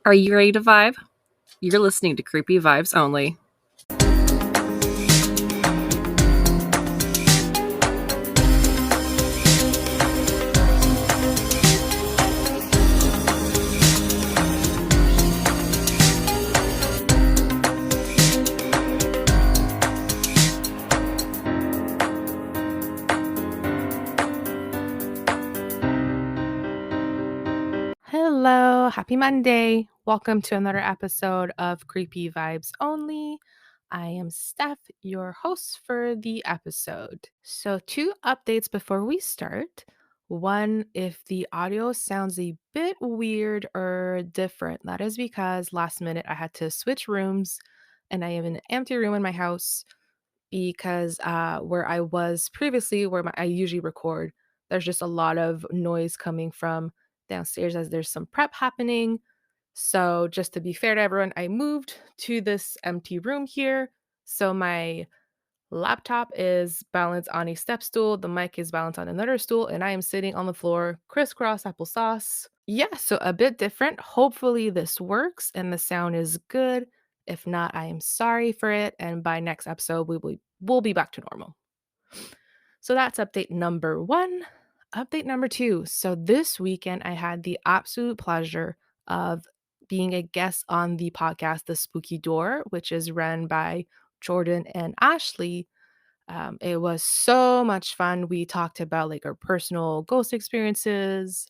Are you ready to vibe? You're listening to Creepy Vibes Only. Hello, happy Monday. Welcome to another episode of Creepy Vibes Only. I am Steph, your host for the episode. So, two updates before we start. One, if the audio sounds a bit weird or different, that is because last minute I had to switch rooms and I am in an empty room in my house because where I was previously, I usually record, there's just a lot of noise coming from downstairs as there's some prep happening. So, just to be fair to everyone, I moved to this empty room here. So, my laptop is balanced on a step stool, the mic is balanced on another stool, and I am sitting on the floor, crisscross applesauce. Yeah, so a bit different. Hopefully, this works and the sound is good. If not, I am sorry for it. And by next episode, we'll be back to normal. So that's update number one. Update number two. So this weekend, I had the absolute pleasure of being a guest on the podcast, The Spooky Door, which is run by Jordan and Ashley. It was so much fun. We talked about like our personal ghost experiences.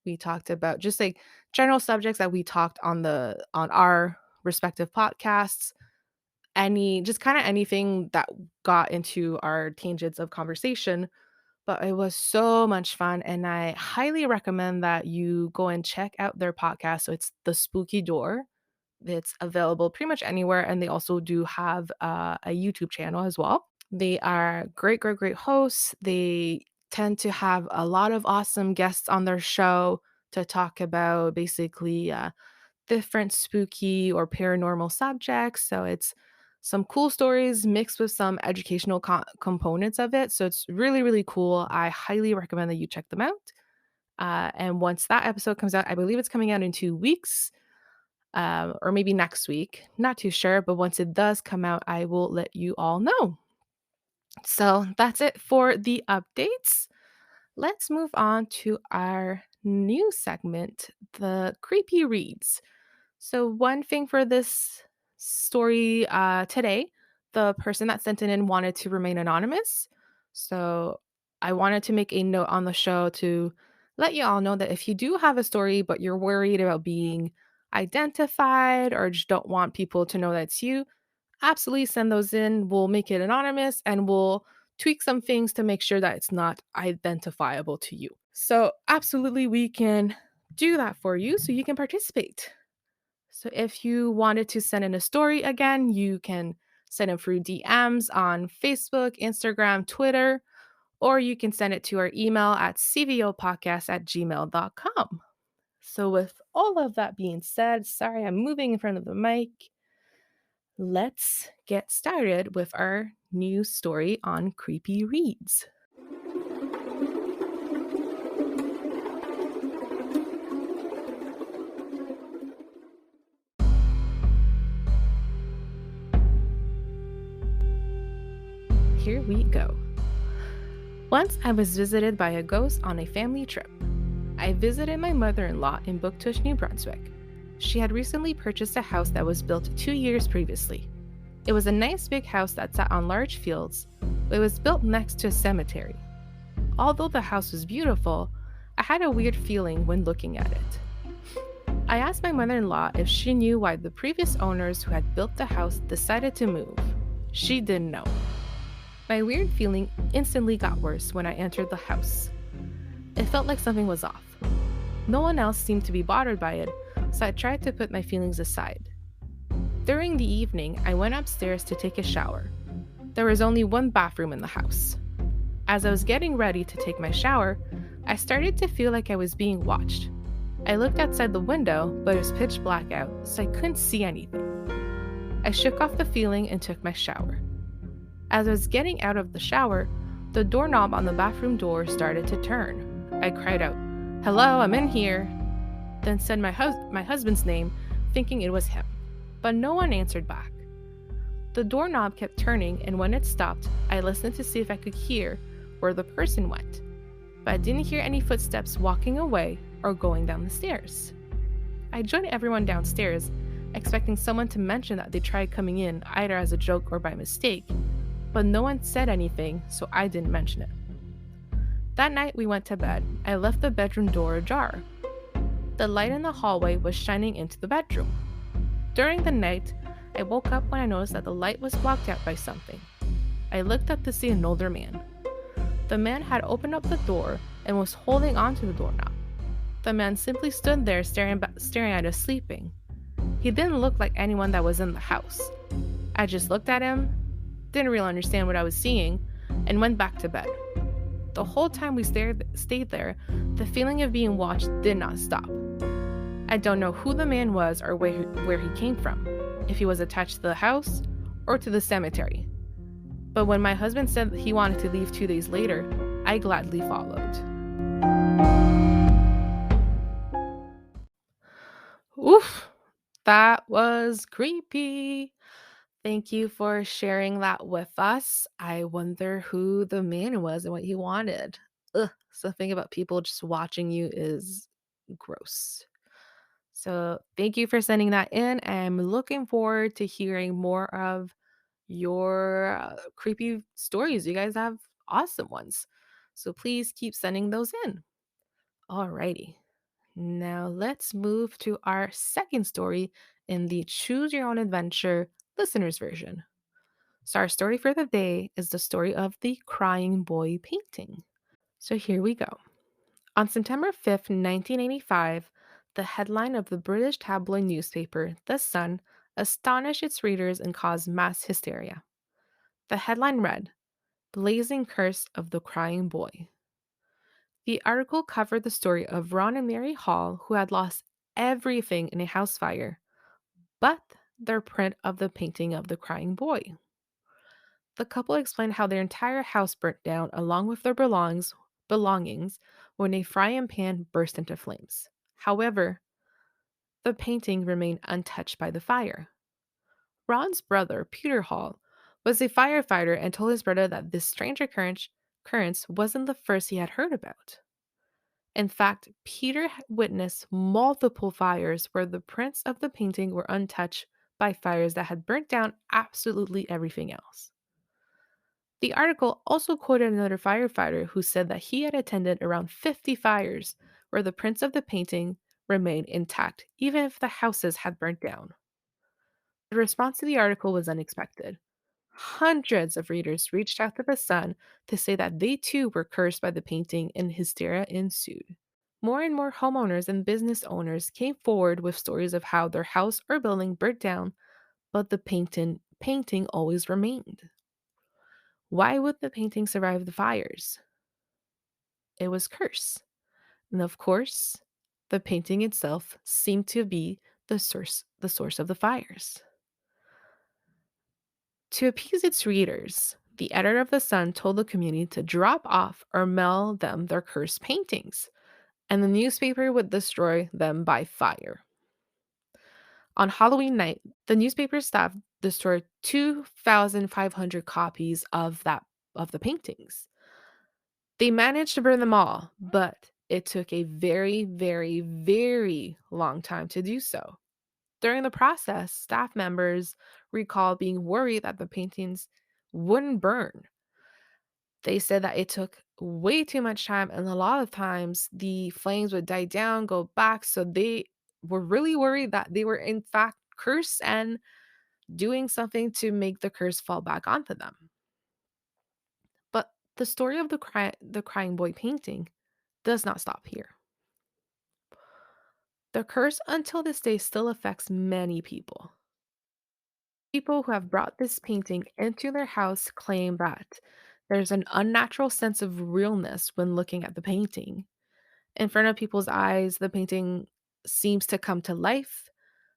We talked about just like general subjects that we talked on our respective podcasts. Just kind of anything that got into our tangents of conversation, but it was so much fun, and I highly recommend that you go and check out their podcast. So it's The Spooky Door. It's available pretty much anywhere, and they also do have a YouTube channel as well. They are great, great, great hosts. They tend to have a lot of awesome guests on their show to talk about basically different spooky or paranormal subjects. So it's some cool stories mixed with some educational components of it. So it's really, really cool. I highly recommend that you check them out. And once that episode comes out, I believe it's coming out in 2 weeks or maybe next week. Not too sure. But once it does come out, I will let you all know. So that's it for the updates. Let's move on to our new segment, the creepy reads. So, one thing for this story today, the person that sent it in wanted to remain anonymous. So, I wanted to make a note on the show to let you all know that if you do have a story, but you're worried about being identified or just don't want people to know that's you, absolutely send those in. We'll make it anonymous and we'll tweak some things to make sure that it's not identifiable to you. So, absolutely, we can do that for you so you can participate. So if you wanted to send in a story again, you can send it through DMs on Facebook, Instagram, Twitter, or you can send it to our email at cvopodcast@gmail.com. So with all of that being said, sorry, I'm moving in front of the mic. Let's get started with our new story on Creepy Reads. Here we go. Once I was visited by a ghost on a family trip. I visited my mother-in-law in Bouctouche, New Brunswick. She had recently purchased a house that was built 2 years previously. It was a nice big house that sat on large fields, but it was built next to a cemetery. Although the house was beautiful, I had a weird feeling when looking at it. I asked my mother-in-law if she knew why the previous owners who had built the house decided to move. She didn't know. My weird feeling instantly got worse when I entered the house. It felt like something was off. No one else seemed to be bothered by it, so I tried to put my feelings aside. During the evening, I went upstairs to take a shower. There was only one bathroom in the house. As I was getting ready to take my shower, I started to feel like I was being watched. I looked outside the window, but it was pitch black out, so I couldn't see anything. I shook off the feeling and took my shower. As I was getting out of the shower, the doorknob on the bathroom door started to turn. I cried out, "Hello, I'm in here," then said my husband's name, thinking it was him, but no one answered back. The doorknob kept turning, and when it stopped, I listened to see if I could hear where the person went, but I didn't hear any footsteps walking away or going down the stairs. I joined everyone downstairs, expecting someone to mention that they tried coming in either as a joke or by mistake, but no one said anything, so I didn't mention it. That night we went to bed. I left the bedroom door ajar. The light in the hallway was shining into the bedroom. During the night, I woke up when I noticed that the light was blocked out by something. I looked up to see an older man. The man had opened up the door and was holding onto the doorknob. The man simply stood there staring at us sleeping. He didn't look like anyone that was in the house. I just looked at him, didn't really understand what I was seeing, and went back to bed. The whole time we stayed there, the feeling of being watched did not stop. I don't know who the man was or where he came from, if he was attached to the house or to the cemetery. But when my husband said that he wanted to leave 2 days later, I gladly followed. Oof, that was creepy. Thank you for sharing that with us. I wonder who the man was and what he wanted. Ugh, something about people just watching you is gross. So, thank you for sending that in. I'm looking forward to hearing more of your creepy stories. You guys have awesome ones. So, please keep sending those in. Alrighty. Now, let's move to our second story in the Choose Your Own Adventure listener's version. So, our story for the day is the story of the Crying Boy painting. So, here we go. On September 5th, 1985, the headline of the British tabloid newspaper, The Sun, astonished its readers and caused mass hysteria. The headline read, Blazing Curse of the Crying Boy. The article covered the story of Ron and Mary Hall, who had lost everything in a house fire, but their print of the painting of the crying boy. The couple explained how their entire house burnt down along with their belongings when a frying pan burst into flames. However, the painting remained untouched by the fire. Ron's brother, Peter Hall, was a firefighter and told his brother that this strange occurrence wasn't the first he had heard about. In fact, Peter witnessed multiple fires where the prints of the painting were untouched by fires that had burnt down absolutely everything else. The article also quoted another firefighter who said that he had attended around 50 fires where the prints of the painting remained intact, even if the houses had burnt down. The response to the article was unexpected. Hundreds of readers reached out to The Sun to say that they too were cursed by the painting, and hysteria ensued. More and more homeowners and business owners came forward with stories of how their house or building burnt down, but the painting always remained. Why would the painting survive the fires? It was cursed. And of course, the painting itself seemed to be the source of the fires. To appease its readers, the editor of The Sun told the community to drop off or mail them their cursed paintings, and the newspaper would destroy them by fire. On Halloween night, the newspaper staff destroyed 2,500 copies of the paintings. They managed to burn them all, but it took a very, very, very long time to do so. During the process, staff members recalled being worried that the paintings wouldn't burn. They said that it took way too much time, and a lot of times the flames would die down, go back. So they were really worried that they were, in fact, cursed and doing something to make the curse fall back onto them. But the story of the crying boy painting does not stop here. The curse until this day still affects many people. People who have brought this painting into their house claim that there's an unnatural sense of realness when looking at the painting. In front of people's eyes, the painting seems to come to life.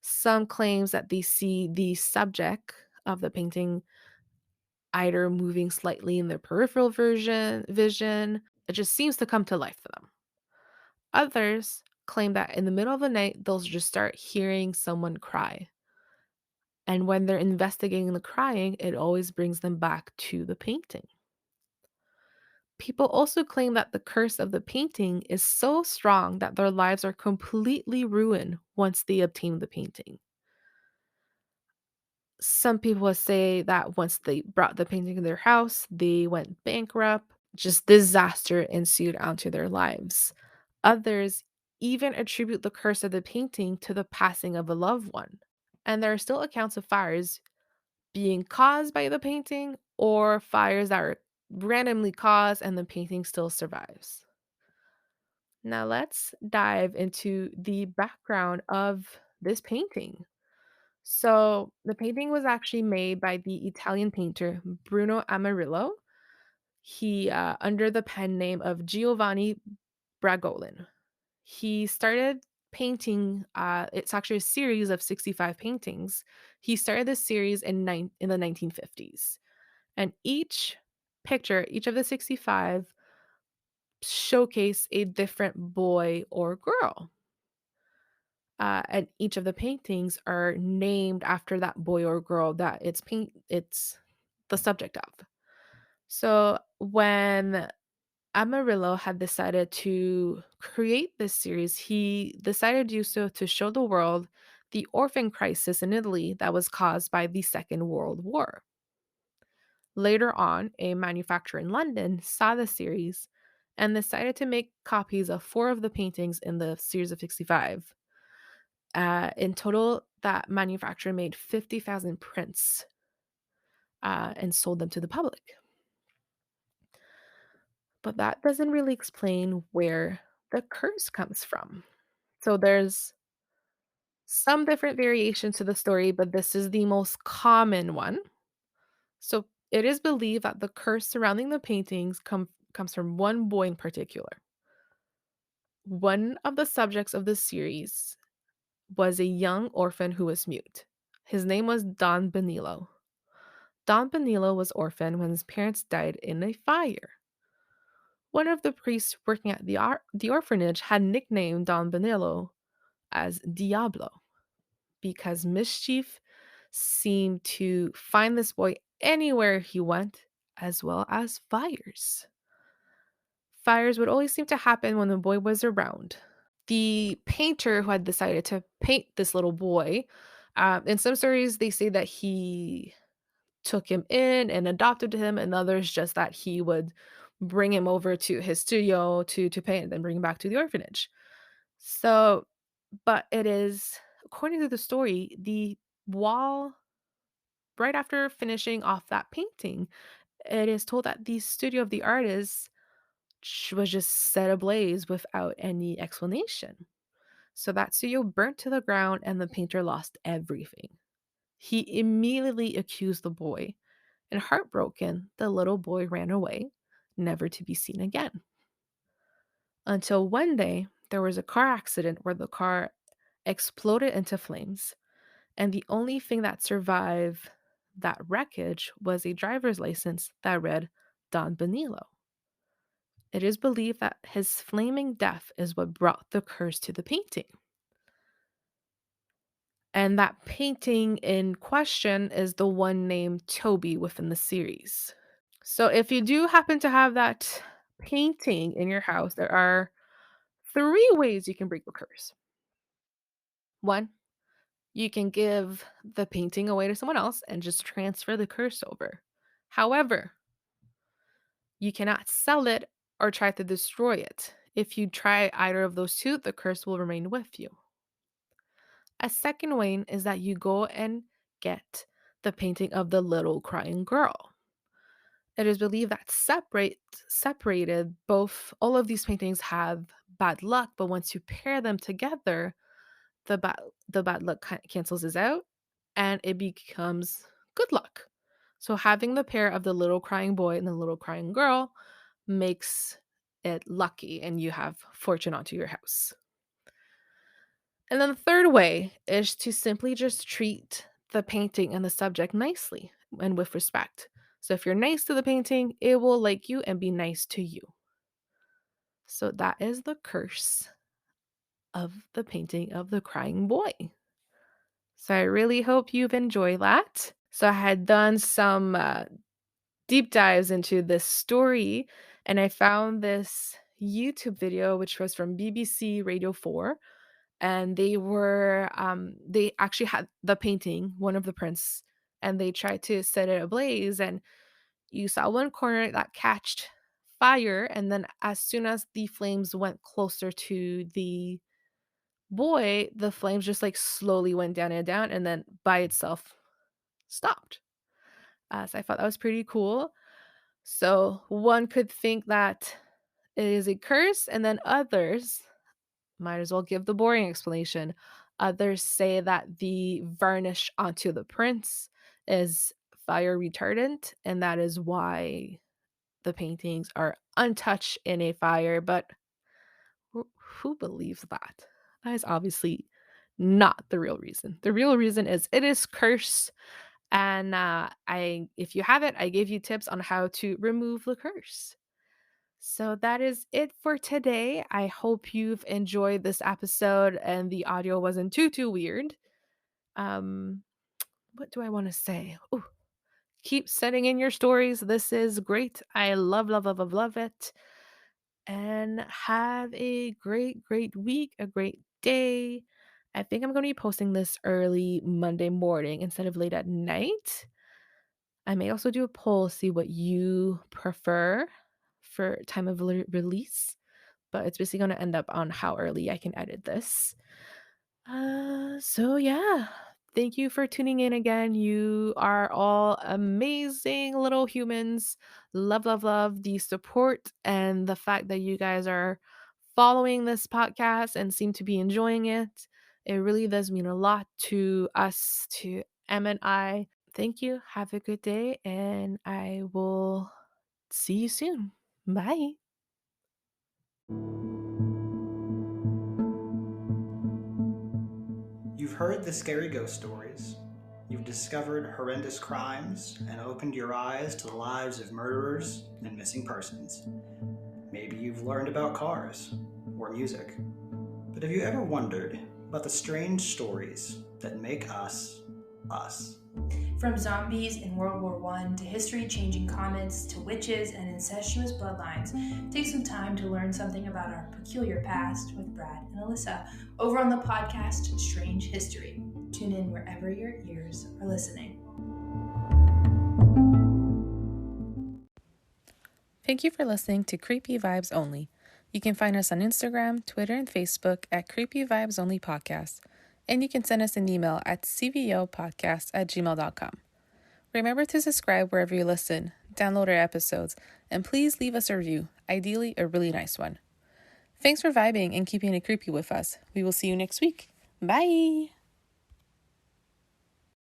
Some claims that they see the subject of the painting either moving slightly in their peripheral vision. It just seems to come to life for them. Others claim that in the middle of the night, they'll just start hearing someone cry. And when they're investigating the crying, it always brings them back to the painting. People also claim that the curse of the painting is so strong that their lives are completely ruined once they obtain the painting. Some people would say that once they brought the painting in their house, they went bankrupt. Just disaster ensued onto their lives. Others even attribute the curse of the painting to the passing of a loved one. And there are still accounts of fires being caused by the painting or fires that are randomly caused and the painting still survives. Now let's dive into the background of this painting. So, the painting was actually made by the Italian painter Bruno Amarillo. He, under the pen name of Giovanni Bragolin. He started painting. It's actually a series of 65 paintings. He started this series in the 1950s, and each of the 65, showcase a different boy or girl. And each of the paintings are named after that boy or girl that it's the subject of. So when Amarillo had decided to create this series, he decided to do so to show the world the orphan crisis in Italy that was caused by the Second World War. Later on, a manufacturer in London saw the series and decided to make copies of four of the paintings in the series of 65. In total, that manufacturer made 50,000 prints and sold them to the public. But that doesn't really explain where the curse comes from. So there's some different variations to the story, but this is the most common one. So it is believed that the curse surrounding the paintings comes from one boy in particular. One of the subjects of the series was a young orphan who was mute. His name was Don Benilo. Don Benilo was orphaned when his parents died in a fire. One of the priests working at the orphanage had nicknamed Don Benilo as Diablo because mischief seemed to find this boy anywhere he went, as well as fires. Fires would always seem to happen when the boy was around. The painter who had decided to paint this little boy, in some stories, they say that he took him in and adopted him, and others just that he would bring him over to his studio to paint and then bring him back to the orphanage. So, but it is according to the story, the wall right after finishing off that painting, it is told that the studio of the artist was just set ablaze without any explanation. So that studio burnt to the ground and the painter lost everything. He immediately accused the boy, and heartbroken, the little boy ran away, never to be seen again. Until one day, there was a car accident where the car exploded into flames, and the only thing that survived that wreckage was a driver's license that read Don Benilo. It is believed that his flaming death is what brought the curse to the painting. And that painting in question is the one named Toby within the series. So if you do happen to have that painting in your house, there are three ways you can break the curse. One, you can give the painting away to someone else and just transfer the curse over. However, you cannot sell it or try to destroy it. If you try either of those two, the curse will remain with you. A second way is that you go and get the painting of the little crying girl. It is believed that separated both all of these paintings have bad luck, but once you pair them together, the bad luck cancels this out and it becomes good luck. So having the pair of the little crying boy and the little crying girl makes it lucky and you have fortune onto your house. And then the third way is to simply just treat the painting and the subject nicely and with respect. So if you're nice to the painting, it will like you and be nice to you. So that is the curse of the painting of the crying boy. So I really hope you've enjoyed that. So I had done some deep dives into this story, and I found this YouTube video, which was from BBC Radio 4. And they actually had the painting, one of the prints, and they tried to set it ablaze. And you saw one corner that catched fire. And then as soon as the flames went closer to the boy, the flames just like slowly went down and down and then by itself stopped. So I thought that was pretty cool. So one could think that it is a curse, and then others might as well give the boring explanation. Others say that the varnish onto the prints is fire retardant, and that is why the paintings are untouched in a fire. But who believes that? That is obviously not the real reason. The real reason is it is cursed. And if you have it, I gave you tips on how to remove the curse. So that is it for today. I hope you've enjoyed this episode and the audio wasn't too weird. Um, what do I want to say? Ooh, keep sending in your stories. This is great. I love it. And have a great week, a great day. I think I'm going to be posting this early Monday morning instead of late at night. I may also do a poll, see what you prefer for time of release, but it's basically going to end up on how early I can edit this. So yeah, thank you for tuning in again. You are all amazing little humans. Love the support and the fact that you guys are following this podcast and seem to be enjoying it. It really does mean a lot to us, to Em and I. Thank you. Have a good day, and I will see you soon. Bye. You've heard the scary ghost stories. You've discovered horrendous crimes and opened your eyes to the lives of murderers and missing persons. Maybe you've learned about cars or music. But have you ever wondered about the strange stories that make us, us? From zombies in World War I to history-changing comets to witches and incestuous bloodlines, take some time to learn something about our peculiar past with Brad and Alyssa over on the podcast Strange History. Tune in wherever your ears are listening. Thank you for listening to Creepy Vibes Only. You can find us on Instagram, Twitter, and Facebook at Creepy Vibes Only Podcast. And you can send us an email at cvopodcast@gmail.com. Remember to subscribe wherever you listen, download our episodes, and please leave us a review, ideally a really nice one. Thanks for vibing and keeping it creepy with us. We will see you next week. Bye!